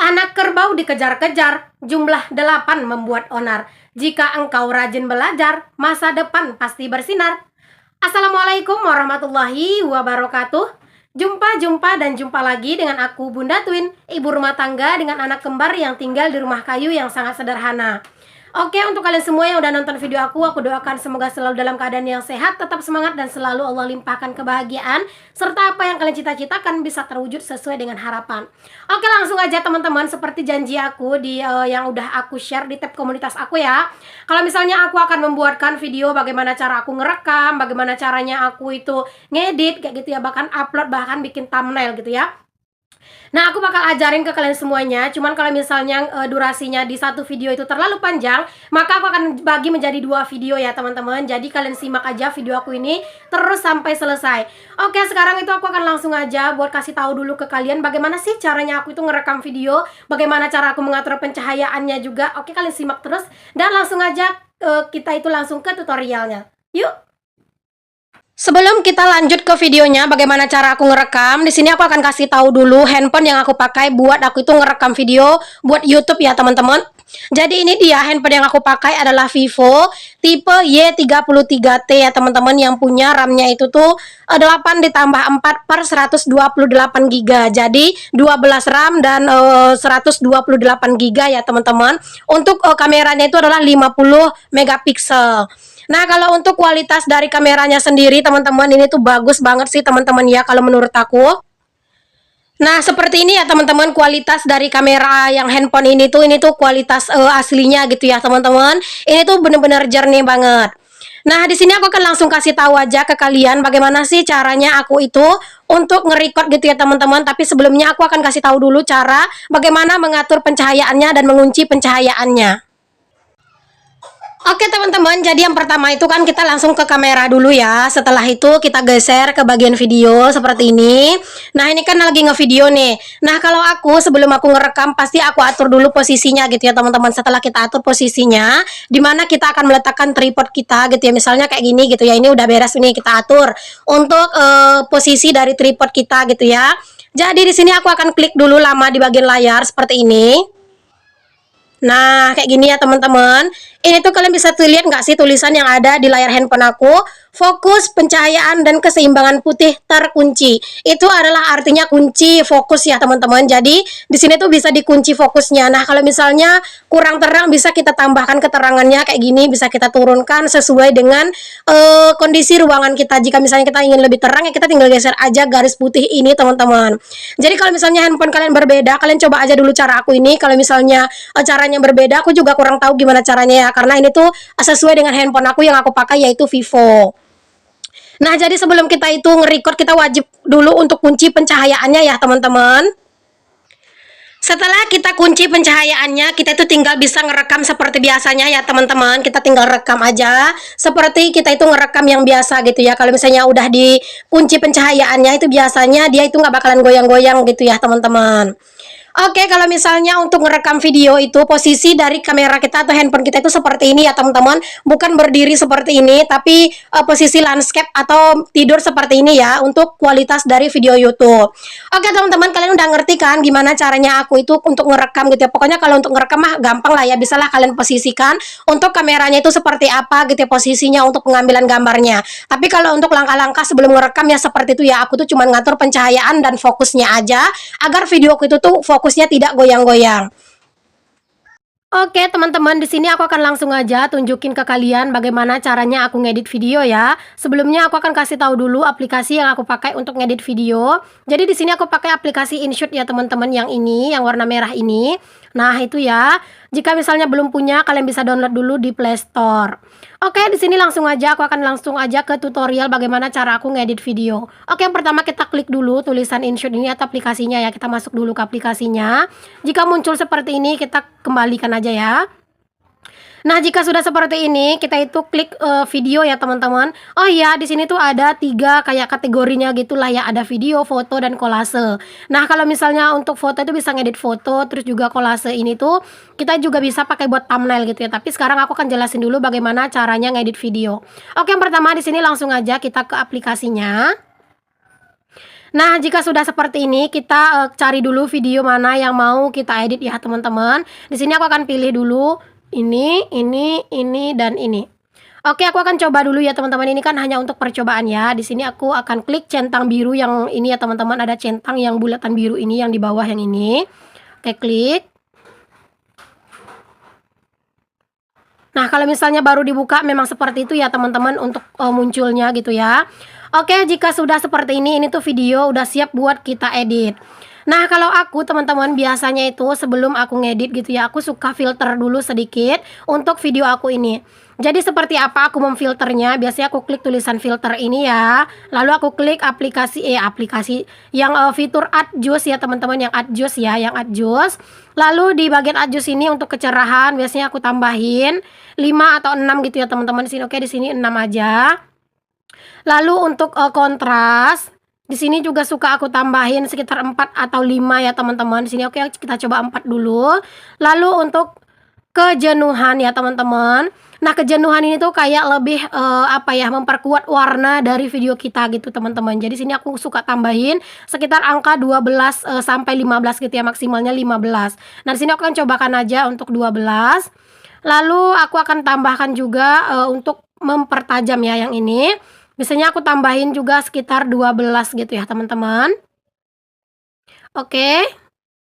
Anak kerbau dikejar-kejar, jumlah 8 membuat onar. Jika engkau rajin belajar, masa depan pasti bersinar. Assalamualaikum warahmatullahi wabarakatuh. Jumpa lagi dengan aku Bunda Twin, ibu rumah tangga dengan anak kembar yang tinggal di rumah kayu yang sangat sederhana. Oke, untuk kalian semua yang udah nonton video aku doakan semoga selalu dalam keadaan yang sehat, tetap semangat, dan selalu Allah limpahkan kebahagiaan, serta apa yang kalian cita-citakan bisa terwujud sesuai dengan harapan. Oke, langsung aja teman-teman, seperti janji aku di yang udah aku share di tab komunitas aku ya. Kalau misalnya aku akan membuatkan video bagaimana cara aku ngerekam, bagaimana caranya aku itu ngedit, kayak gitu ya, bahkan upload, bahkan bikin thumbnail gitu ya. Nah, aku bakal ajarin ke kalian semuanya. Cuman kalau misalnya durasinya di satu video itu terlalu panjang, maka aku akan bagi menjadi 2 video ya teman-teman. Jadi kalian simak aja video aku ini terus sampai selesai. Oke, sekarang itu aku akan langsung aja buat kasih tahu dulu ke kalian bagaimana sih caranya aku itu ngerekam video, bagaimana cara aku mengatur pencahayaannya juga. Oke, kalian simak terus dan langsung aja kita itu langsung ke tutorialnya. Yuk. Sebelum kita lanjut ke videonya bagaimana cara aku ngerekam, di sini aku akan kasih tahu dulu handphone yang aku pakai buat aku itu ngerekam video buat YouTube ya teman-teman. Jadi ini dia handphone yang aku pakai adalah Vivo tipe Y33T ya teman-teman, yang punya RAM-nya itu tuh 8 ditambah 4 per 128 GB. Jadi 12 RAM dan 128 GB ya teman-teman. Untuk kameranya itu adalah 50 megapiksel. Nah, kalau untuk kualitas dari kameranya sendiri teman-teman, ini tuh bagus banget sih teman-teman ya kalau menurut aku. Nah, seperti ini ya teman-teman kualitas dari kamera yang handphone ini tuh kualitas aslinya gitu ya teman-teman. Ini tuh bener-bener jernih banget. Nah, di sini aku akan langsung kasih tahu aja ke kalian bagaimana sih caranya aku itu untuk nge-record gitu ya teman-teman. Tapi sebelumnya aku akan kasih tahu dulu cara bagaimana mengatur pencahayaannya dan mengunci pencahayaannya. Oke teman-teman, jadi yang pertama itu kan kita langsung ke kamera dulu ya. Setelah itu kita geser ke bagian video seperti ini. Nah, ini kan lagi ngevideo nih. Nah, kalau aku sebelum aku ngerekam pasti aku atur dulu posisinya gitu ya teman-teman. Setelah kita atur posisinya, dimana kita akan meletakkan tripod kita gitu ya. Misalnya kayak gini gitu ya. Ini udah beres, ini kita atur untuk posisi dari tripod kita gitu ya. Jadi di sini aku akan klik dulu lama di bagian layar seperti ini. Nah, kayak gini ya teman-teman. Ini tuh kalian bisa lihat nggak sih tulisan yang ada di layar handphone aku? Fokus, pencahayaan, dan keseimbangan putih terkunci. Itu adalah artinya kunci fokus ya teman-teman. Jadi di sini tuh bisa dikunci fokusnya. Nah, kalau misalnya kurang terang bisa kita tambahkan keterangannya kayak gini, bisa kita turunkan sesuai dengan kondisi ruangan kita. Jika misalnya kita ingin lebih terang ya kita tinggal geser aja garis putih ini teman-teman. Jadi kalau misalnya handphone kalian berbeda, kalian coba aja dulu cara aku ini. Kalau misalnya caranya berbeda, aku juga kurang tahu gimana caranya ya, karena ini tuh sesuai dengan handphone aku yang aku pakai yaitu Vivo. Nah, jadi sebelum kita itu nge-record, kita wajib dulu untuk kunci pencahayaannya ya teman-teman. Setelah kita kunci pencahayaannya, kita itu tinggal bisa ngerekam seperti biasanya ya teman-teman. Kita tinggal rekam aja seperti kita itu ngerekam yang biasa gitu ya. Kalau misalnya udah dikunci pencahayaannya, itu biasanya dia itu nggak bakalan goyang-goyang gitu ya teman-teman. Oke, kalau misalnya untuk ngerekam video itu posisi dari kamera kita atau handphone kita itu seperti ini ya teman-teman. Bukan berdiri seperti ini, tapi posisi landscape atau tidur seperti ini ya untuk kualitas dari video YouTube. Oke teman-teman, kalian udah ngerti kan gimana caranya aku itu untuk ngerekam gitu ya. Pokoknya kalau untuk ngerekam mah gampang lah ya, bisalah kalian posisikan untuk kameranya itu seperti apa gitu ya posisinya untuk pengambilan gambarnya. Tapi kalau untuk langkah-langkah sebelum ngerekam ya seperti itu ya, aku tuh cuma ngatur pencahayaan dan fokusnya aja agar videoku itu tuh fokusnya tidak goyang-goyang. Oke teman-teman, di sini aku akan langsung aja tunjukin ke kalian bagaimana caranya aku ngedit video ya. Sebelumnya aku akan kasih tahu dulu aplikasi yang aku pakai untuk ngedit video. Jadi di sini aku pakai aplikasi InShoot ya teman-teman, yang ini, yang warna merah ini. Nah, itu ya. Jika misalnya belum punya, kalian bisa download dulu di Play Store. Oke, di sini langsung aja aku akan langsung aja ke tutorial bagaimana cara aku ngedit video. Oke, yang pertama kita klik dulu tulisan InShoot ini atau aplikasinya ya. Kita masuk dulu ke aplikasinya. Jika muncul seperti ini, kita kembalikan aja ya. Nah, jika sudah seperti ini, kita itu klik video ya teman-teman. Oh iya, di sini tuh ada 3 kayak kategorinya gitulah ya, ada video, foto, dan kolase. Nah, kalau misalnya untuk foto itu bisa ngedit foto, terus juga kolase ini tuh kita juga bisa pakai buat thumbnail gitu ya. Tapi sekarang aku akan jelasin dulu bagaimana caranya ngedit video. Oke, yang pertama di sini langsung aja kita ke aplikasinya. Nah, jika sudah seperti ini, kita cari dulu video mana yang mau kita edit ya, teman-teman. Di sini aku akan pilih dulu ini, dan ini. Oke, aku akan coba dulu ya, teman-teman. Ini kan hanya untuk percobaan ya. Di sini aku akan klik centang biru yang ini ya, teman-teman. Ada centang yang bulatan biru ini yang di bawah yang ini. Oke, klik. Nah, kalau misalnya baru dibuka memang seperti itu ya, teman-teman, untuk munculnya gitu ya. Oke, jika sudah seperti ini tuh video udah siap buat kita edit. Nah, kalau aku, teman-teman, biasanya itu sebelum aku ngedit gitu ya, aku suka filter dulu sedikit untuk video aku ini. Jadi seperti apa aku memfilternya? Biasanya aku klik tulisan filter ini ya. Lalu aku klik aplikasi yang fitur adjust ya, teman-teman, yang adjust ya, yang adjust. Lalu di bagian adjust ini untuk kecerahan biasanya aku tambahin 5 atau 6 gitu ya, teman-teman, di sini. Oke, di sini 6 aja. Lalu untuk kontras di sini juga suka aku tambahin sekitar 4 atau 5 ya, teman-teman. Di sini oke, kita coba 4 dulu. Lalu untuk kejenuhan ya, teman-teman. Nah, kejenuhan ini tuh kayak lebih memperkuat warna dari video kita gitu, teman-teman. Jadi sini aku suka tambahin sekitar angka 12 sampai 15 gitu ya, maksimalnya 15. Nah, di sini aku akan cobakan aja untuk 12. Lalu aku akan tambahkan juga untuk mempertajam ya yang ini. Biasanya aku tambahin juga sekitar 12 gitu ya, teman-teman. Oke.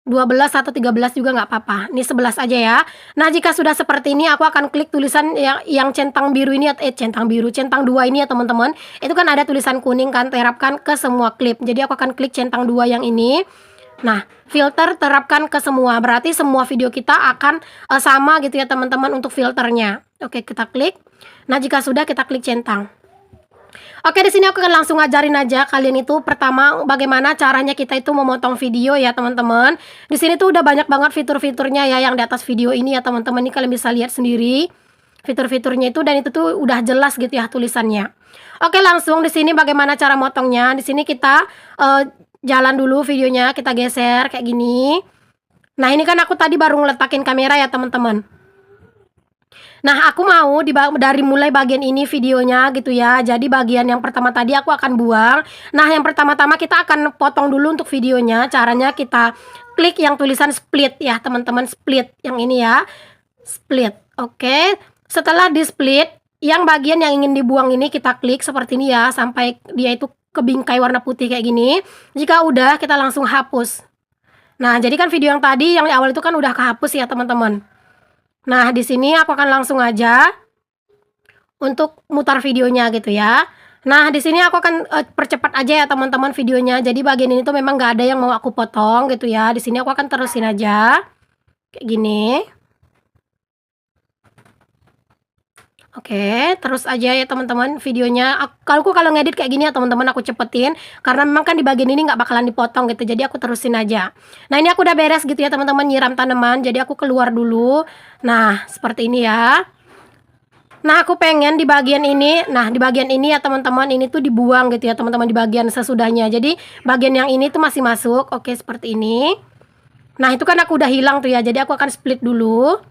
12 atau 13 juga nggak apa-apa. Ini 11 aja ya. Nah, jika sudah seperti ini aku akan klik tulisan yang centang biru ini, centang 2 ini ya, teman-teman. Itu kan ada tulisan kuning kan, terapkan ke semua klip. Jadi aku akan klik centang 2 yang ini. Nah, filter terapkan ke semua. Berarti semua video kita akan sama gitu ya, teman-teman, untuk filternya. Oke, kita klik. Nah, jika sudah kita klik centang. Oke, di sini aku akan langsung ngajarin aja kalian itu pertama bagaimana caranya kita itu memotong video ya, teman-teman. Di sini tuh udah banyak banget fitur-fiturnya ya yang di atas video ini ya, teman-teman. Ini kalian bisa lihat sendiri fitur-fiturnya itu, dan itu tuh udah jelas gitu ya tulisannya. Oke, langsung di sini bagaimana cara motongnya. Di sini kita jalan dulu videonya, kita geser kayak gini. Nah, ini kan aku tadi baru ngeletakin kamera ya, teman-teman. Nah, aku mau dari mulai bagian ini videonya gitu ya. Jadi bagian yang pertama tadi aku akan buang. Nah, yang pertama-tama kita akan potong dulu untuk videonya. Caranya kita klik yang tulisan split ya, teman-teman, split yang ini ya. Split. Oke. Setelah di split, yang bagian yang ingin dibuang ini kita klik seperti ini ya, sampai dia itu kebingkai warna putih kayak gini. Jika udah, kita langsung hapus. Nah, jadi kan video yang tadi yang di awal itu kan udah kehapus ya, teman-teman. Nah, di sini aku akan langsung aja untuk mutar videonya gitu ya. Nah, di sini aku akan percepat aja ya, teman-teman, videonya. Jadi bagian ini tuh memang nggak ada yang mau aku potong gitu ya. Di sini aku akan terusin aja kayak gini. Oke, terus aja ya, teman-teman, videonya. Kalau ngedit kayak gini ya, teman-teman, aku cepetin karena memang kan di bagian ini nggak bakalan dipotong gitu. Jadi aku terusin aja. Nah, ini aku udah beres gitu ya, teman-teman, nyiram tanaman. Jadi aku keluar dulu. Nah, seperti ini ya. Nah, aku pengen di bagian ini. Nah, di bagian ini ya, teman-teman, ini tuh dibuang gitu ya, teman-teman, di bagian sesudahnya. Jadi bagian yang ini tuh masih masuk. Oke, seperti ini. Nah, itu kan aku udah hilang tuh ya. Jadi aku akan split dulu.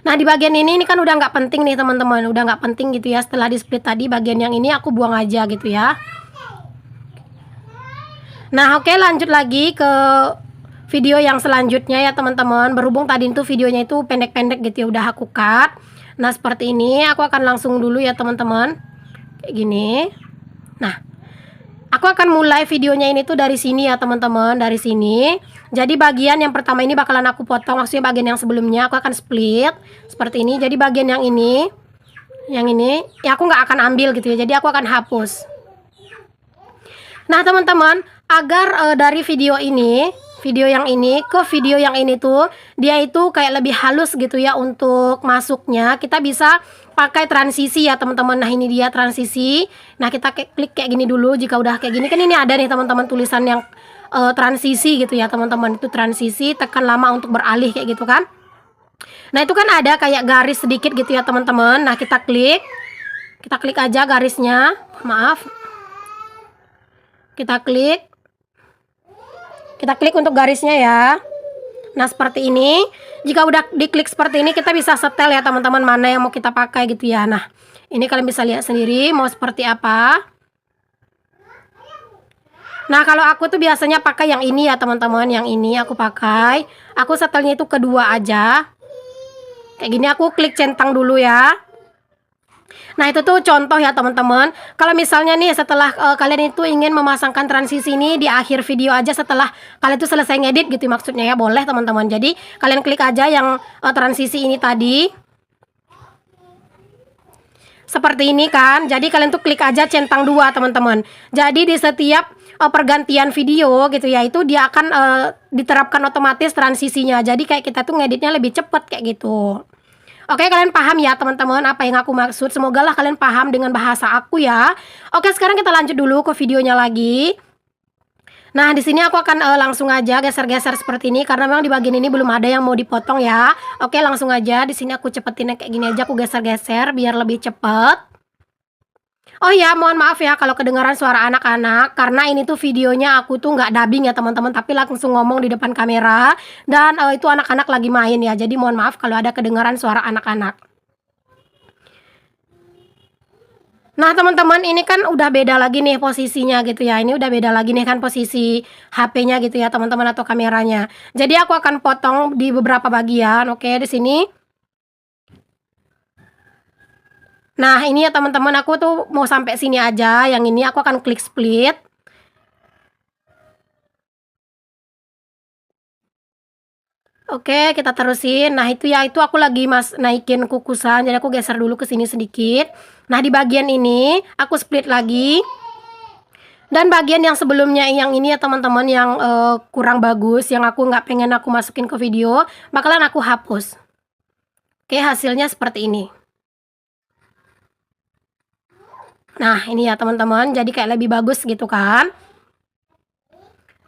Nah, di bagian ini kan udah nggak penting nih, teman-teman. Udah nggak penting gitu ya. Setelah di split tadi, bagian yang ini aku buang aja gitu ya. Nah, oke, lanjut lagi ke video yang selanjutnya ya, teman-teman. Berhubung tadi itu videonya itu pendek-pendek gitu ya, udah aku cut. Nah, seperti ini aku akan langsung dulu ya, teman-teman. Kayak gini. Nah, aku akan mulai videonya ini tuh dari sini ya, teman-teman, dari sini. Jadi bagian yang pertama ini bakalan aku potong, maksudnya bagian yang sebelumnya aku akan split seperti ini. Jadi bagian yang ini ya aku nggak akan ambil gitu ya. Jadi aku akan hapus. Nah, teman-teman, agar dari video yang ini ke video yang ini tuh dia itu kayak lebih halus gitu ya untuk masuknya, kita bisa pakai transisi ya, teman-teman. Nah, ini dia transisi. Nah, kita klik kayak gini dulu. Jika udah kayak gini kan ini ada nih, teman-teman, tulisan yang transisi gitu ya, teman-teman. Itu transisi, tekan lama untuk beralih kayak gitu kan. Nah, itu kan ada kayak garis sedikit gitu ya, teman-teman. Nah, kita klik aja garisnya. Maaf, kita klik untuk garisnya ya. Nah, seperti ini. Jika udah diklik seperti ini, kita bisa setel ya, teman-teman, mana yang mau kita pakai gitu ya. Nah, ini kalian bisa lihat sendiri mau seperti apa. Nah, kalau aku tuh biasanya pakai yang ini ya teman-teman, yang ini aku pakai. Aku setelnya itu kedua aja. Kayak gini aku klik centang dulu ya. Nah, itu tuh contoh ya teman-teman. Kalau misalnya nih setelah kalian itu ingin memasangkan transisi ini di akhir video aja setelah kalian tuh selesai ngedit gitu maksudnya ya, boleh teman-teman. Jadi kalian klik aja yang transisi ini tadi. Seperti ini kan. Jadi kalian tuh klik aja centang 2 teman-teman. Jadi di setiap pergantian video gitu ya, itu dia akan diterapkan otomatis transisinya. Jadi kayak kita tuh ngeditnya lebih cepet kayak gitu. Oke, kalian paham ya teman-teman apa yang aku maksud. Semoga lah kalian paham dengan bahasa aku ya. Oke, sekarang kita lanjut dulu ke videonya lagi. Nah, di sini aku akan langsung aja geser-geser seperti ini karena memang di bagian ini belum ada yang mau dipotong ya. Oke, langsung aja di sini aku cepetin kayak gini aja, aku geser-geser biar lebih cepet. Oh ya, mohon maaf ya kalau kedengaran suara anak-anak karena ini tuh videonya aku tuh nggak dubbing ya teman-teman, tapi langsung ngomong di depan kamera dan itu anak-anak lagi main ya. Jadi mohon maaf kalau ada kedengaran suara anak-anak. Nah teman-teman, ini kan udah beda lagi nih posisinya gitu ya. Ini udah beda lagi nih kan posisi HP-nya gitu ya teman-teman atau kameranya. Jadi aku akan potong di beberapa bagian. Oke, di sini. Nah ini ya teman-teman, aku tuh mau sampai sini aja. Yang ini aku akan klik split. Oke, kita terusin. Nah itu ya, itu aku lagi naikin kukusan. Jadi aku geser dulu ke sini sedikit. Nah di bagian ini aku split lagi. Dan bagian yang sebelumnya yang ini ya teman-teman, yang kurang bagus, yang aku nggak pengen aku masukin ke video, bakalan aku hapus. Oke, hasilnya seperti ini. Nah ini ya teman-teman, jadi kayak lebih bagus gitu kan.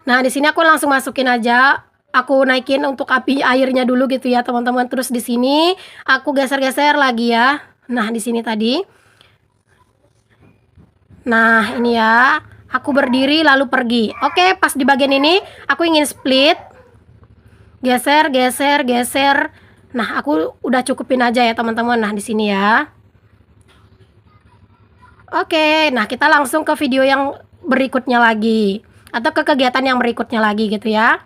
Nah di sini aku langsung masukin aja. Aku naikin untuk api airnya dulu gitu ya teman-teman. Terus di sini aku geser-geser lagi ya. Nah di sini tadi. Nah ini ya, aku berdiri lalu pergi. Oke, pas di bagian ini aku ingin split. Geser, geser, geser. Nah aku udah cukupin aja ya teman-teman. Nah di sini ya. Oke, nah kita langsung ke video yang berikutnya lagi. Atau ke kegiatan yang berikutnya lagi gitu ya.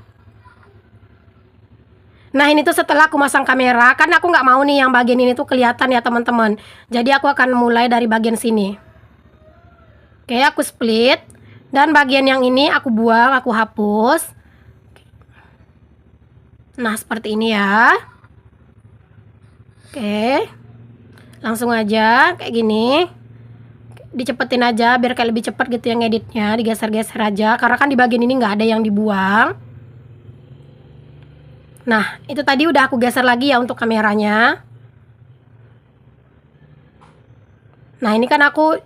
Nah ini tuh setelah aku masang kamera, kan aku nggak mau nih yang bagian ini tuh kelihatan ya teman-teman. Jadi aku akan mulai dari bagian sini. Oke, aku split. Dan bagian yang ini aku buang, aku hapus. Nah seperti ini ya. Oke, langsung aja kayak gini. Dicepetin aja biar kayak lebih cepet gitu ya ngeditnya. Digeser-geser aja, karena kan di bagian ini nggak ada yang dibuang. Nah, itu tadi udah aku geser lagi ya untuk kameranya. Nah, ini kan aku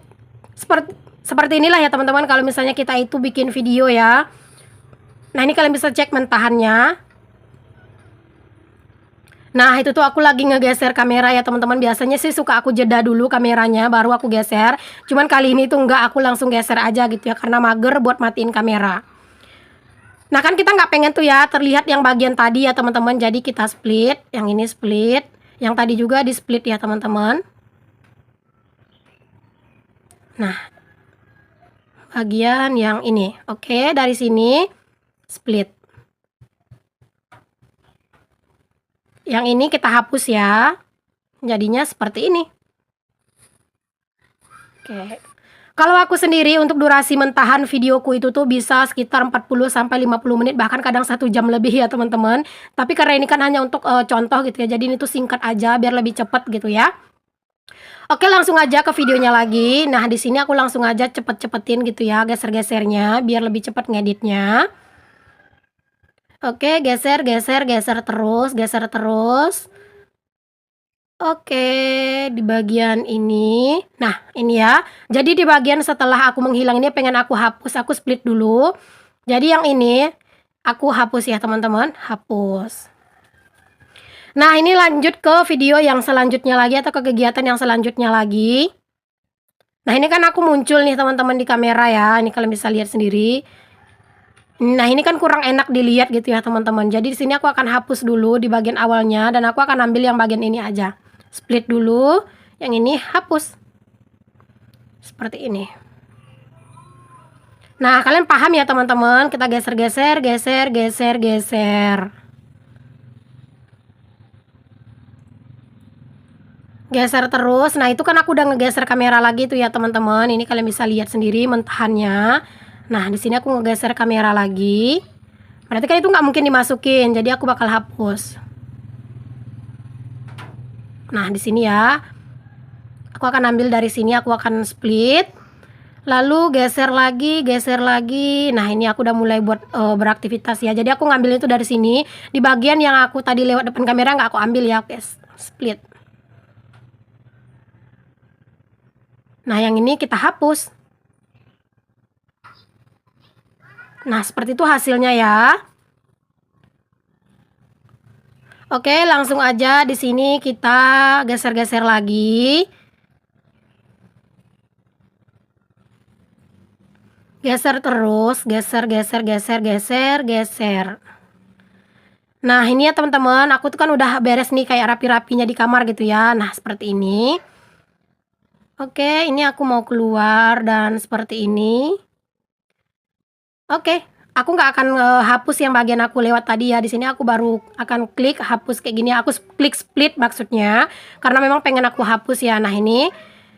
seperti inilah ya teman-teman kalau misalnya kita itu bikin video ya. Nah, ini kalian bisa cek mentahannya. Nah, itu tuh aku lagi ngegeser kamera ya teman-teman. Biasanya sih suka aku jeda dulu kameranya baru aku geser. Cuman kali ini tuh enggak, aku langsung geser aja gitu ya karena mager buat matiin kamera. Nah kan kita nggak pengen tuh ya terlihat yang bagian tadi ya teman-teman. Jadi kita split, yang ini split, yang tadi juga di split ya teman-teman. Nah bagian yang ini, oke, dari sini split. Yang ini kita hapus ya. Jadinya seperti ini. Oke. Kalau aku sendiri untuk durasi mentahan videoku itu tuh bisa sekitar 40-50 menit, bahkan kadang 1 jam lebih ya teman-teman. Tapi karena ini kan hanya untuk contoh gitu ya, jadi ini tuh singkat aja biar lebih cepet gitu ya. Oke, langsung aja ke videonya lagi. Nah di sini aku langsung aja cepet-cepetin gitu ya geser-gesernya biar lebih cepet ngeditnya. Oke, geser, geser, geser terus, geser terus. Oke, di bagian ini. Nah, ini ya. Jadi di bagian setelah aku menghilang ini pengen aku hapus, aku split dulu. Jadi yang ini aku hapus ya, teman-teman. Hapus. Nah, ini lanjut ke video yang selanjutnya lagi atau ke kegiatan yang selanjutnya lagi. Nah, ini kan aku muncul nih, teman-teman, di kamera ya. Ini kalian bisa lihat sendiri. Nah, ini kan kurang enak dilihat gitu ya, teman-teman. Jadi di sini aku akan hapus dulu di bagian awalnya dan aku akan ambil yang bagian ini aja. Split dulu, yang ini hapus. Seperti ini. Nah, kalian paham ya teman-teman? Kita geser-geser, geser, geser, geser. Geser terus. Nah, itu kan aku udah ngegeser kamera lagi tuh ya teman-teman. Ini kalian bisa lihat sendiri mentahannya. Nah, di sini aku ngegeser kamera lagi. Berarti kan itu nggak mungkin dimasukin, jadi aku bakal hapus. Nah, di sini ya. Aku akan ambil dari sini, aku akan split. Lalu geser lagi, geser lagi. Nah, ini aku udah mulai buat beraktivitas ya. Jadi aku ngambil itu dari sini. Di bagian yang aku tadi lewat depan kamera nggak aku ambil ya, guys. Split. Nah, yang ini kita hapus. Nah, seperti itu hasilnya ya. Oke, langsung aja di sini kita geser-geser lagi. Geser terus, geser, geser, geser, geser, geser. Nah, ini ya teman-teman, aku tuh kan udah beres nih kayak rapi-rapinya di kamar gitu ya. Nah, seperti ini. Oke, ini aku mau keluar dan seperti ini. Oke, aku nggak akan hapus yang bagian aku lewat tadi ya. Di sini aku baru akan klik hapus kayak gini. Aku klik split maksudnya, karena memang pengen aku hapus ya. Nah, ini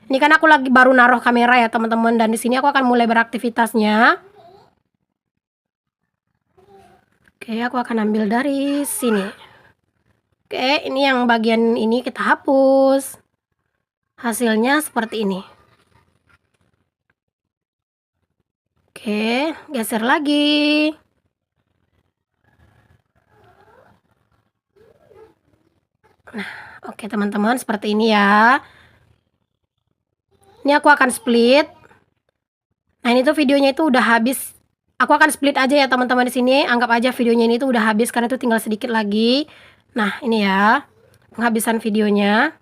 kan aku lagi baru naruh kamera ya teman-teman, dan di sini aku akan mulai beraktivitasnya. Oke, aku akan ambil dari sini. Oke, ini yang bagian ini kita hapus. Hasilnya seperti ini. Oke, geser lagi. Nah, oke teman-teman, seperti ini ya. Ini aku akan split. Nah, ini tuh videonya itu udah habis. Aku akan split aja ya teman-teman di sini. Anggap aja videonya ini tuh udah habis karena itu tinggal sedikit lagi. Nah, ini ya penghabisan videonya.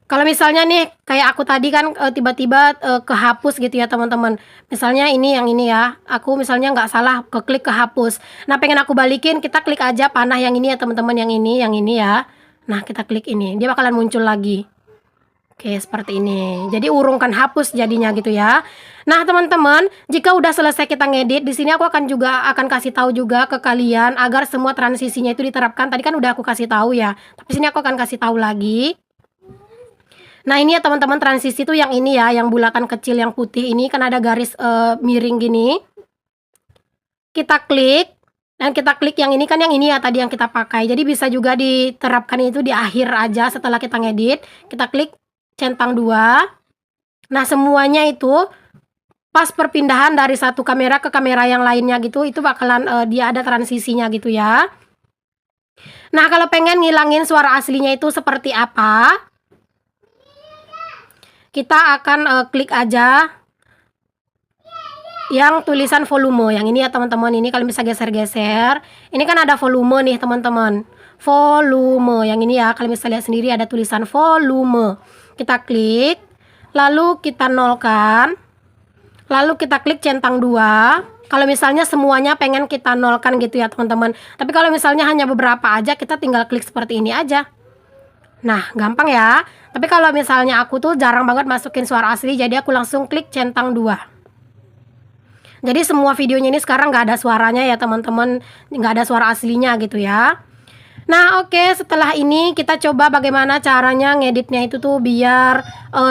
Kalau misalnya nih kayak aku tadi kan tiba-tiba kehapus gitu ya teman-teman. Misalnya ini yang ini ya. Aku misalnya nggak salah keklik kehapus. Nah, pengen aku balikin, kita klik aja panah yang ini ya teman-teman, yang ini ya. Nah, kita klik ini. Dia bakalan muncul lagi. Oke, seperti ini. Jadi urungkan hapus jadinya gitu ya. Nah, teman-teman, jika udah selesai kita ngedit, di sini aku akan kasih tahu juga ke kalian agar semua transisinya itu diterapkan. Tadi kan udah aku kasih tahu ya. Tapi sini aku akan kasih tahu lagi. Nah, ini ya teman-teman, transisi tuh yang ini ya, yang bulatan kecil yang putih ini kan ada garis miring gini. Kita klik. Dan kita klik yang ini kan, yang ini ya tadi yang kita pakai. Jadi bisa juga diterapkan itu di akhir aja setelah kita ngedit. Kita klik centang 2. Nah, semuanya itu pas perpindahan dari satu kamera ke kamera yang lainnya gitu, itu bakalan dia ada transisinya gitu ya. Nah, kalau pengen ngilangin suara aslinya itu seperti apa, kita akan klik aja yang tulisan volume. Yang ini ya teman-teman, ini kalian bisa geser-geser. Ini kan ada volume nih teman-teman. Volume, yang ini ya, kalian bisa lihat sendiri ada tulisan volume. Kita klik, lalu kita nolkan, lalu kita klik centang 2. Kalau misalnya semuanya pengen kita nolkan gitu ya teman-teman. Tapi kalau misalnya hanya beberapa aja, kita tinggal klik seperti ini aja. Nah, gampang ya. Tapi kalau misalnya aku tuh jarang banget masukin suara asli, jadi aku langsung klik centang 2. Jadi semua videonya ini sekarang nggak ada suaranya ya teman-teman, nggak ada suara aslinya gitu ya. Nah, oke, setelah ini kita coba bagaimana caranya ngeditnya itu tuh biar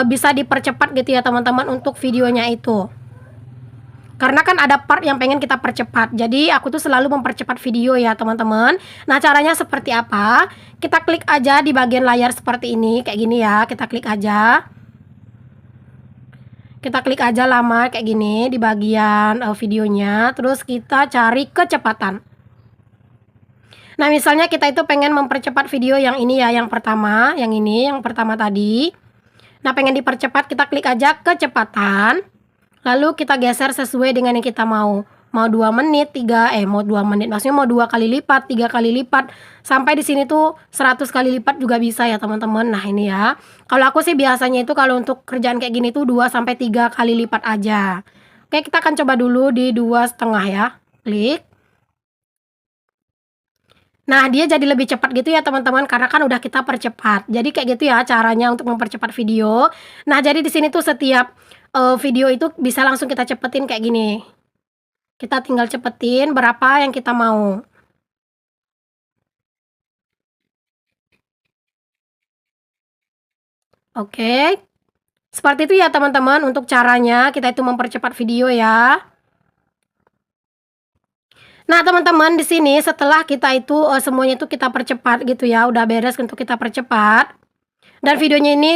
bisa dipercepat gitu ya teman-teman untuk videonya itu. Karena kan ada part yang pengen kita percepat. Jadi aku tuh selalu mempercepat video ya teman-teman. Nah, caranya seperti apa? Kita klik aja di bagian layar seperti ini, kayak gini ya. Kita klik aja. Kita klik aja lama kayak gini di bagian videonya. Terus kita cari kecepatan. Nah, misalnya kita itu pengen mempercepat video yang ini ya, yang pertama, yang ini, yang pertama tadi. Nah, pengen dipercepat, kita klik aja kecepatan. Lalu kita geser sesuai dengan yang kita mau. Mau 2 menit, mau 2 menit, maksudnya mau 2 kali lipat, 3 kali lipat. Sampai di sini tuh 100 kali lipat juga bisa ya, teman-teman. Nah, ini ya. Kalau aku sih biasanya itu kalau untuk kerjaan kayak gini tuh 2 sampai 3 kali lipat aja. Oke, kita akan coba dulu di 2,5 ya. Klik. Nah, dia jadi lebih cepat gitu ya teman-teman, karena kan udah kita percepat. Jadi kayak gitu ya caranya untuk mempercepat video. Nah, jadi di sini tuh setiap video itu bisa langsung kita cepetin kayak gini. Kita tinggal cepetin berapa yang kita mau. Oke. Seperti itu ya teman-teman untuk caranya kita itu mempercepat video ya. Nah, teman-teman di sini setelah kita itu semuanya itu kita percepat gitu ya, udah beres untuk kita percepat. Dan videonya ini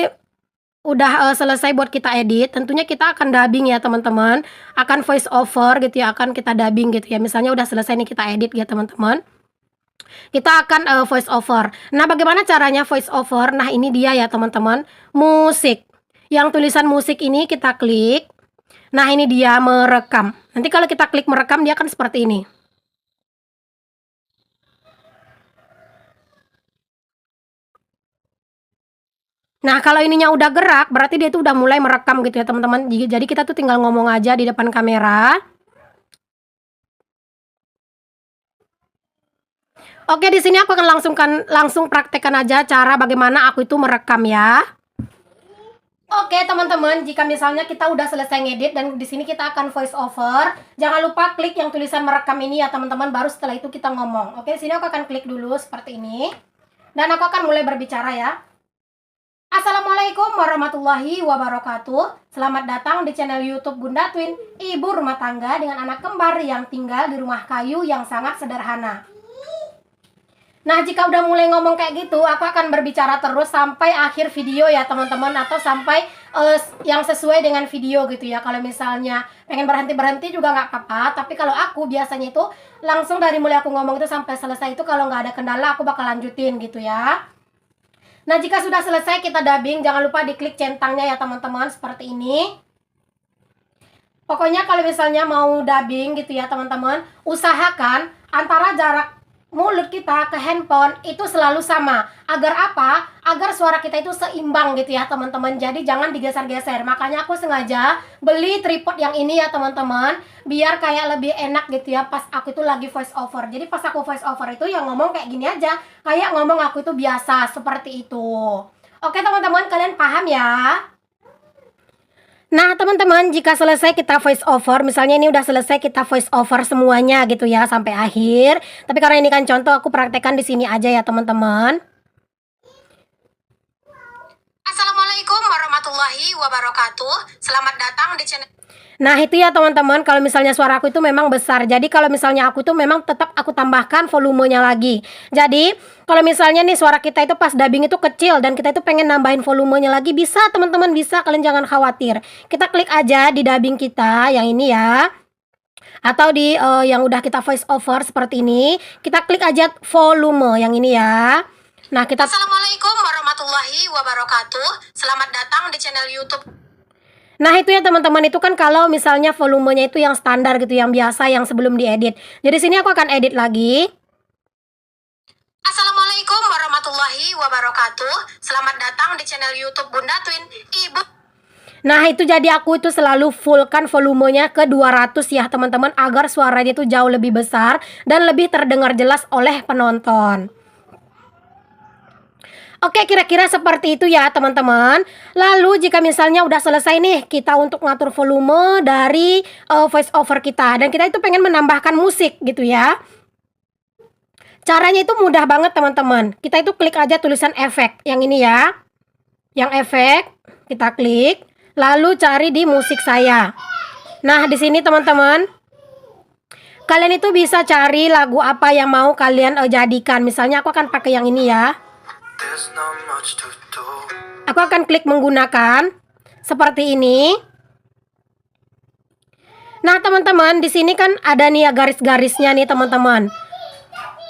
udah selesai buat kita edit, tentunya kita akan dubbing ya teman-teman, akan voice over gitu ya, akan kita dubbing gitu ya. Misalnya udah selesai nih kita edit ya teman-teman, kita akan voice over. Nah, bagaimana caranya voice over? Nah, ini dia ya teman-teman, musik. Yang tulisan musik ini kita klik. Nah, ini dia merekam. Nanti kalau kita klik merekam dia akan seperti ini. Nah, kalau ininya udah gerak, berarti dia tuh udah mulai merekam gitu ya, teman-teman. Jadi kita tuh tinggal ngomong aja di depan kamera. Oke, di sini aku akan langsung praktekkan aja cara bagaimana aku itu merekam ya. Oke, teman-teman, jika misalnya kita udah selesai ngedit dan di sini kita akan voice over, jangan lupa klik yang tulisan merekam ini ya, teman-teman. Baru setelah itu kita ngomong. Oke, sini aku akan klik dulu seperti ini. Dan aku akan mulai berbicara ya. Assalamualaikum warahmatullahi wabarakatuh. Selamat datang di channel YouTube Bunda Twin, ibu rumah tangga dengan anak kembar yang tinggal di rumah kayu yang sangat sederhana. Nah, jika udah mulai ngomong kayak gitu, aku akan berbicara terus sampai akhir video ya teman-teman, atau sampai yang sesuai dengan video gitu ya. Kalau misalnya pengen berhenti juga nggak apa-apa, tapi kalau aku biasanya itu langsung dari mulai aku ngomong itu sampai selesai itu, kalau nggak ada kendala aku bakal lanjutin gitu ya. Nah, jika sudah selesai kita dubbing, jangan lupa diklik centangnya ya teman-teman, seperti ini. Pokoknya kalau misalnya mau dubbing gitu ya teman-teman, usahakan antara jarak mulut kita ke handphone itu selalu sama. Agar apa? Agar suara kita itu seimbang gitu ya teman-teman. Jadi jangan digeser-geser. Makanya aku sengaja beli tripod yang ini ya teman-teman, biar kayak lebih enak gitu ya pas aku itu lagi voice over. Jadi pas aku voice over itu yang ngomong kayak gini aja, kayak ngomong aku itu biasa, seperti itu. Oke teman-teman, kalian paham ya? Nah, teman-teman, jika selesai kita voice over, misalnya ini udah selesai kita voice over semuanya gitu ya sampai akhir. Tapi karena ini kan contoh, aku praktekkan di sini aja ya, teman-teman. Assalamualaikum warahmatullahi wabarakatuh. Selamat datang di channel. Nah, itu ya teman-teman, kalau misalnya suara aku itu memang besar. Jadi kalau misalnya aku itu memang tetap aku tambahkan volumenya lagi. Jadi kalau misalnya nih suara kita itu pas dubbing itu kecil dan kita itu pengen nambahin volumenya lagi, bisa teman-teman, bisa, kalian jangan khawatir. Kita klik aja di dubbing kita yang ini ya, atau di yang udah kita voice over seperti ini. Kita klik aja volume yang ini ya. Nah, kita Assalamualaikum warahmatullahi wabarakatuh. Selamat datang di channel YouTube. Nah, itu ya teman-teman, itu kan kalau misalnya volumenya itu yang standar gitu, yang biasa, yang sebelum diedit. Jadi sini aku akan edit lagi. Assalamualaikum warahmatullahi wabarakatuh. Selamat datang di channel YouTube Bunda Twin, ibu. Nah, itu jadi aku itu selalu fullkan volumenya ke 200 ya teman-teman, agar suaranya itu jauh lebih besar dan lebih terdengar jelas oleh penonton. Oke, kira-kira seperti itu ya teman-teman. Lalu jika misalnya udah selesai nih kita untuk ngatur volume dari voice over kita, dan kita itu pengen menambahkan musik gitu ya. Caranya itu mudah banget teman-teman. Kita itu klik aja tulisan efek yang ini ya. Yang efek kita klik, lalu cari di musik saya. Nah, di sini teman-teman, kalian itu bisa cari lagu apa yang mau kalian jadikan. Misalnya aku akan pakai yang ini ya. Aku akan klik menggunakan seperti ini. Nah, teman-teman, di sini kan ada nih ya garis-garisnya nih, teman-teman.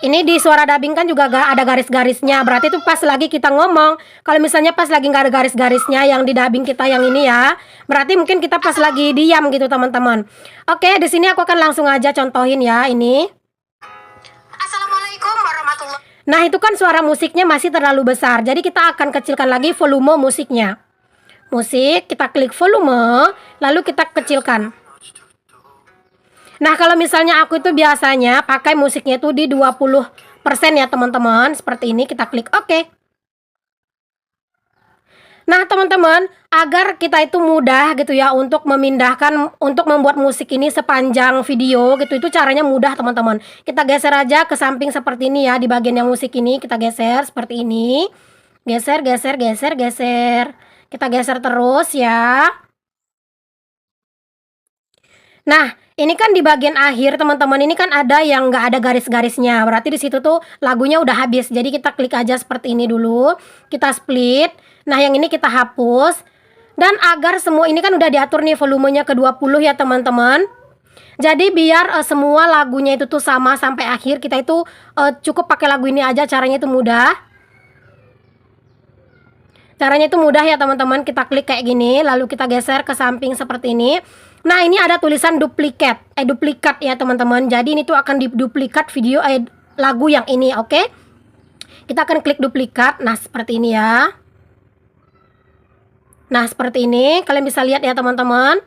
Ini di suara dubbing kan juga ada garis-garisnya. Berarti itu pas lagi kita ngomong. Kalau misalnya pas lagi nggak ada garis-garisnya yang di dubbing kita yang ini ya, berarti mungkin kita pas lagi diam gitu, teman-teman. Oke, di sini aku akan langsung aja contohin ya ini. Assalamualaikum warahmatullahi. Nah, itu kan suara musiknya masih terlalu besar. Jadi kita akan kecilkan lagi volume musiknya. Musik, kita klik volume, lalu kita kecilkan. Nah, kalau misalnya aku itu biasanya pakai musiknya itu di 20% ya teman-teman. Seperti ini, kita klik OK. Nah, teman-teman, agar kita itu mudah gitu ya untuk memindahkan, untuk membuat musik ini sepanjang video gitu, itu caranya mudah, teman-teman. Kita geser aja ke samping seperti ini ya, di bagian yang musik ini kita geser seperti ini. Geser, geser, geser, geser. Kita geser terus ya. Nah, ini kan di bagian akhir, teman-teman, ini kan ada yang nggak ada garis-garisnya. Berarti di situ tuh lagunya udah habis. Jadi kita klik aja seperti ini dulu. Kita split. Nah, yang ini kita hapus. Dan agar semua ini kan udah diatur nih volumenya ke 20 ya, teman-teman. Jadi biar semua lagunya itu tuh sama sampai akhir, kita itu cukup pakai lagu ini aja. Caranya itu mudah. Caranya itu mudah ya, teman-teman. Kita klik kayak gini, lalu kita geser ke samping seperti ini. Nah, ini ada tulisan duplikat ya, teman-teman. Jadi ini tuh akan diduplikat video lagu yang ini, oke? Kita akan klik duplikat. Nah, seperti ini ya. Nah, seperti ini. Kalian bisa lihat ya, teman-teman.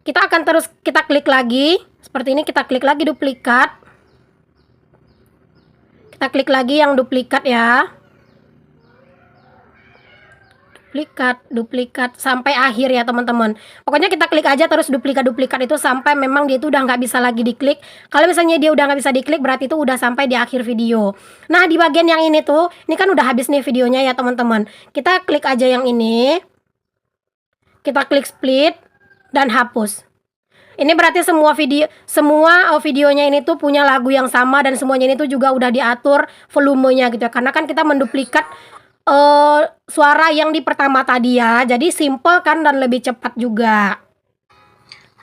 Kita akan terus kita klik lagi. Seperti ini, kita klik lagi duplikat. Kita klik lagi yang duplikat ya. Duplikat sampai akhir ya, teman-teman. Pokoknya kita klik aja terus duplikat itu sampai memang dia itu udah nggak bisa lagi diklik. Kalau misalnya dia udah nggak bisa diklik, berarti itu udah sampai di akhir video. Nah, di bagian yang ini tuh, ini kan udah habis nih videonya ya, teman-teman. Kita klik aja yang ini. Kita klik split dan hapus. Ini berarti semua videonya ini tuh punya lagu yang sama, dan semuanya ini tuh juga udah diatur volumenya gitu ya. Karena kan kita menduplikat suara yang di pertama tadi ya. Jadi simple kan, dan lebih cepat juga.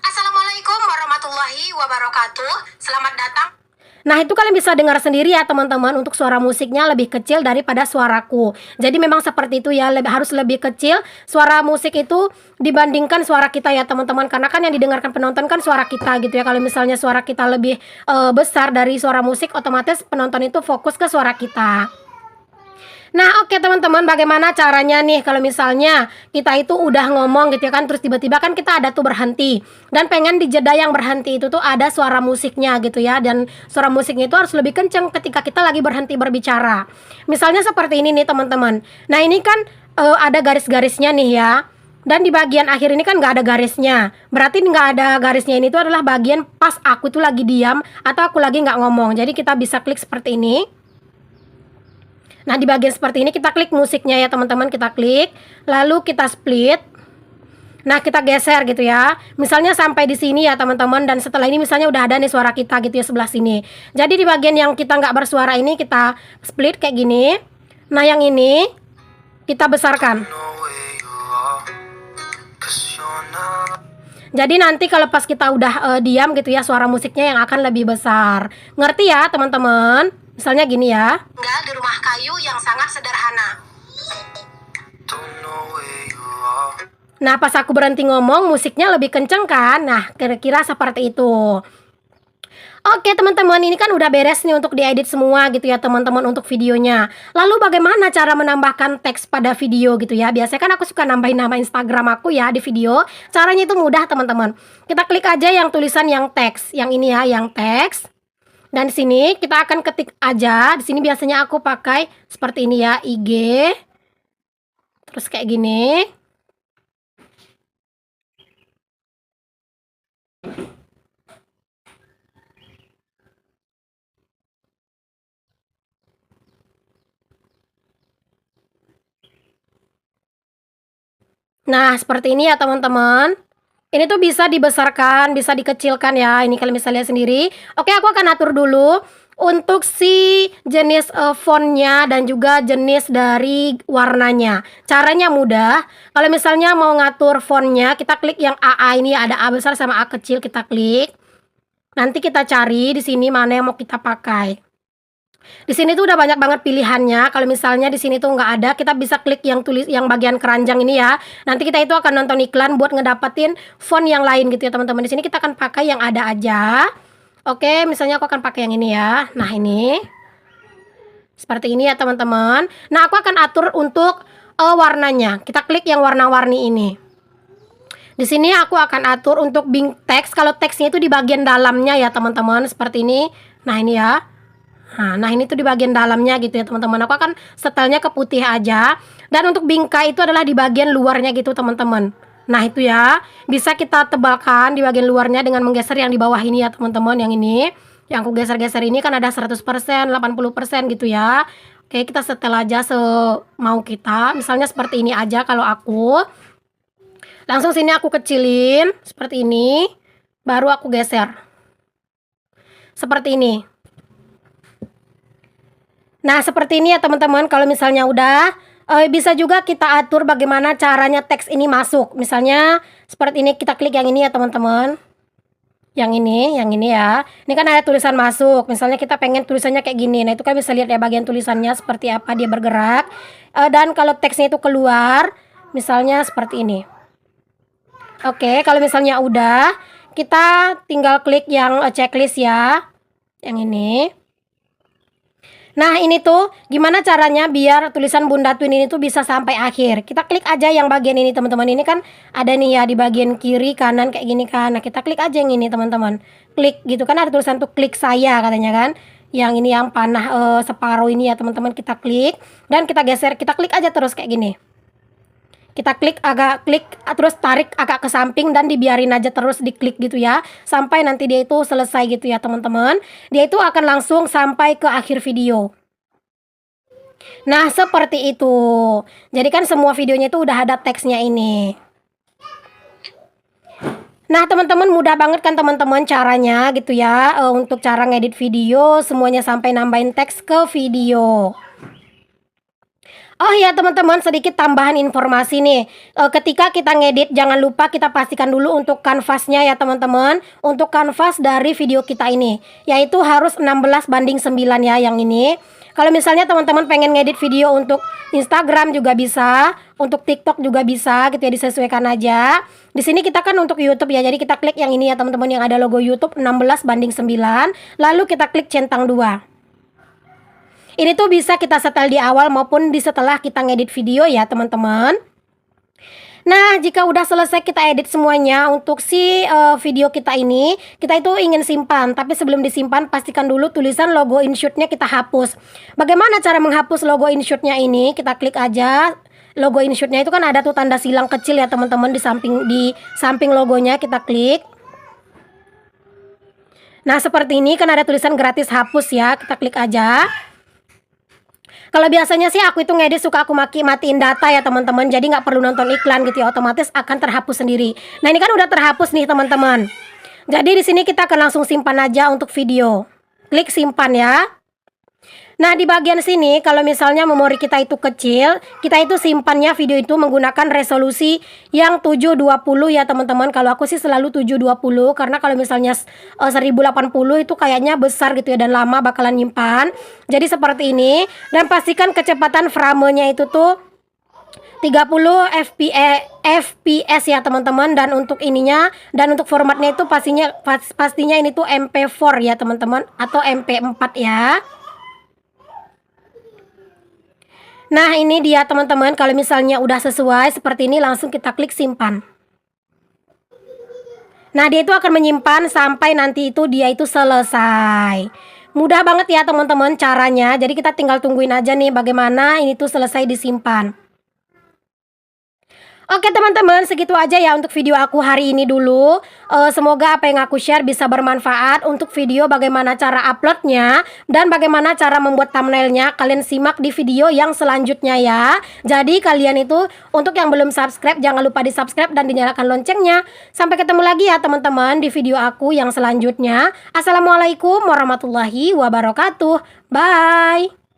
Assalamualaikum warahmatullahi wabarakatuh. Selamat datang. Nah, itu kalian bisa dengar sendiri ya, teman-teman, untuk suara musiknya lebih kecil daripada suaraku. Jadi memang seperti itu ya, harus lebih kecil suara musik itu dibandingkan suara kita ya, teman-teman. Karena kan yang didengarkan penonton kan suara kita gitu ya. Kalau misalnya suara kita lebih besar dari suara musik, otomatis penonton itu fokus ke suara kita. Nah, oke, teman-teman, bagaimana caranya nih kalau misalnya kita itu udah ngomong gitu ya kan, terus tiba-tiba kan kita ada tuh berhenti, dan pengen di jeda yang berhenti itu tuh ada suara musiknya gitu ya, dan suara musiknya itu harus lebih kenceng ketika kita lagi berhenti berbicara. Misalnya seperti ini nih, teman-teman. Nah, ini kan ada garis-garisnya nih ya, dan di bagian akhir ini kan nggak ada garisnya. Berarti nggak ada garisnya ini tuh adalah bagian pas aku tuh lagi diam atau aku lagi nggak ngomong. Jadi kita bisa klik seperti ini. Nah, di bagian seperti ini kita klik musiknya ya, teman-teman. Kita klik, lalu kita split. Nah, kita geser gitu ya. Misalnya sampai di sini ya, teman-teman. Dan setelah ini misalnya udah ada nih suara kita gitu ya sebelah sini. Jadi di bagian yang kita nggak bersuara ini kita split kayak gini. Nah, yang ini kita besarkan. Jadi nanti kalau pas kita udah diam gitu ya, suara musiknya yang akan lebih besar. Ngerti ya, teman-teman? Misalnya gini ya. Tinggal di rumah kayu yang sangat sederhana. Nah, pas aku berhenti ngomong, musiknya lebih kenceng kan? Nah, kira-kira seperti itu. Oke, teman-teman, ini kan udah beres nih untuk diedit semua gitu ya, teman-teman, untuk videonya. Lalu bagaimana cara menambahkan teks pada video gitu ya? Biasanya kan aku suka nambahin nama Instagram aku ya di video. Caranya itu mudah, teman-teman. Kita klik aja yang tulisan yang teks. Yang ini ya, yang teks. Dan di sini kita akan ketik aja. Di sini biasanya aku pakai seperti ini ya, IG. Terus kayak gini. Nah, seperti ini ya, teman-teman. Ini tuh bisa dibesarkan, bisa dikecilkan ya. Ini kalian bisa lihat sendiri. Oke, aku akan atur dulu untuk si jenis fontnya dan juga jenis dari warnanya. Caranya mudah. Kalau misalnya mau ngatur fontnya, kita klik yang AA ini, ada A besar sama A kecil, kita klik. Nanti kita cari di sini mana yang mau kita pakai. Di sini tuh udah banyak banget pilihannya. Kalau misalnya di sini tuh nggak ada, kita bisa klik yang tulis yang bagian keranjang ini ya. Nanti kita itu akan nonton iklan buat ngedapetin font yang lain gitu ya, teman-teman. Di sini kita akan pakai yang ada aja. Oke, misalnya aku akan pakai yang ini ya. Nah, ini seperti ini ya, teman-teman. Nah, aku akan atur untuk warnanya. Kita klik yang warna-warni ini. Di sini aku akan atur untuk teks. Kalau teksnya itu di bagian dalamnya ya, teman-teman, seperti ini. Nah, ini ya. Nah ini tuh di bagian dalamnya gitu ya teman-teman. Aku akan setelnya ke putih aja. Dan untuk bingkai itu adalah di bagian luarnya gitu teman-teman. Nah itu ya, bisa kita tebalkan di bagian luarnya dengan menggeser yang di bawah ini ya teman-teman. Yang ini, yang aku geser-geser ini kan ada 100%, 80% gitu ya. Oke, kita setel aja semau kita. Misalnya seperti ini aja kalau aku. Langsung sini aku kecilin seperti ini. Baru aku geser. Seperti ini. Nah, seperti ini ya teman-teman. Kalau misalnya udah, bisa juga kita atur bagaimana caranya teks ini masuk. Misalnya seperti ini, kita klik yang ini ya teman-teman. Yang ini ya. Ini kan ada tulisan masuk. Misalnya kita pengen tulisannya kayak gini. Nah, itu kan bisa lihat ya bagian tulisannya seperti apa dia bergerak. Dan kalau teksnya itu keluar, misalnya seperti ini. Oke, kalau misalnya udah, kita tinggal klik yang checklist ya. Yang ini. Nah ini tuh gimana caranya biar tulisan Bunda Twin ini tuh bisa sampai akhir. Kita klik aja yang bagian ini teman-teman. Ini kan ada nih ya di bagian kiri kanan kayak gini kan. Nah kita klik aja yang ini teman-teman. Klik gitu kan ada tulisan tuh klik saya katanya kan. Yang ini yang panah separuh ini ya teman-teman, kita klik. Dan kita geser, kita klik aja terus kayak gini. Kita klik terus tarik agak ke samping dan dibiarin aja terus diklik gitu ya. Sampai nanti dia itu selesai gitu ya teman-teman. Dia itu akan langsung sampai ke akhir video. Nah seperti itu. Jadi kan semua videonya itu udah ada teksnya ini. Nah teman-teman mudah banget kan teman-teman caranya gitu ya. Untuk cara ngedit video semuanya sampai nambahin teks ke video. Oh ya teman-teman, sedikit tambahan informasi nih. Ketika kita ngedit jangan lupa kita pastikan dulu untuk kanvasnya ya teman-teman. Untuk kanvas dari video kita ini, yaitu harus 16:9 ya yang ini. Kalau misalnya teman-teman pengen ngedit video untuk Instagram juga bisa, untuk TikTok juga bisa gitu ya, disesuaikan aja. Di sini kita kan untuk YouTube ya, jadi kita klik yang ini ya teman-teman yang ada logo YouTube 16:9, lalu kita klik centang 2. Ini tuh bisa kita setel di awal maupun di setelah kita ngedit video ya teman-teman. Nah jika udah selesai kita edit semuanya untuk si video kita ini, kita itu ingin simpan. Tapi sebelum disimpan pastikan dulu tulisan logo InShoot-nya kita hapus. Bagaimana cara menghapus logo InShoot-nya ini? Kita klik aja logo InShoot-nya, itu kan ada tuh tanda silang kecil ya teman-teman di samping logonya, kita klik. Nah seperti ini kan ada tulisan gratis hapus ya, kita klik aja. Kalau biasanya sih aku itu ngedit suka aku matiin data ya teman-teman. Jadi nggak perlu nonton iklan gitu ya, otomatis akan terhapus sendiri. Nah ini kan udah terhapus nih teman-teman. Jadi di sini kita akan langsung simpan aja untuk video. Klik simpan ya. Nah di bagian sini kalau misalnya memori kita itu kecil, kita itu simpannya video itu menggunakan resolusi yang 720 ya teman-teman. Kalau aku sih selalu 720 karena kalau misalnya 1080 itu kayaknya besar gitu ya dan lama bakalan nyimpan. Jadi seperti ini, dan pastikan kecepatan framenya itu tuh 30 fps ya teman-teman. Dan untuk ininya dan untuk formatnya itu pastinya ini tuh MP4 ya teman-teman, atau MP4 ya. Nah ini dia teman-teman, kalau misalnya udah sesuai seperti ini langsung kita klik simpan. Nah dia itu akan menyimpan sampai nanti itu dia itu selesai. Mudah banget ya teman-teman caranya. Jadi kita tinggal tungguin aja nih bagaimana ini tuh selesai disimpan. Oke teman-teman, segitu aja ya untuk video aku hari ini dulu. Semoga apa yang aku share bisa bermanfaat untuk video bagaimana cara uploadnya dan bagaimana cara membuat thumbnailnya. Kalian simak di video yang selanjutnya ya. Jadi kalian itu untuk yang belum subscribe jangan lupa di subscribe dan dinyalakan loncengnya. Sampai ketemu lagi ya teman-teman di video aku yang selanjutnya. Assalamualaikum warahmatullahi wabarakatuh. Bye.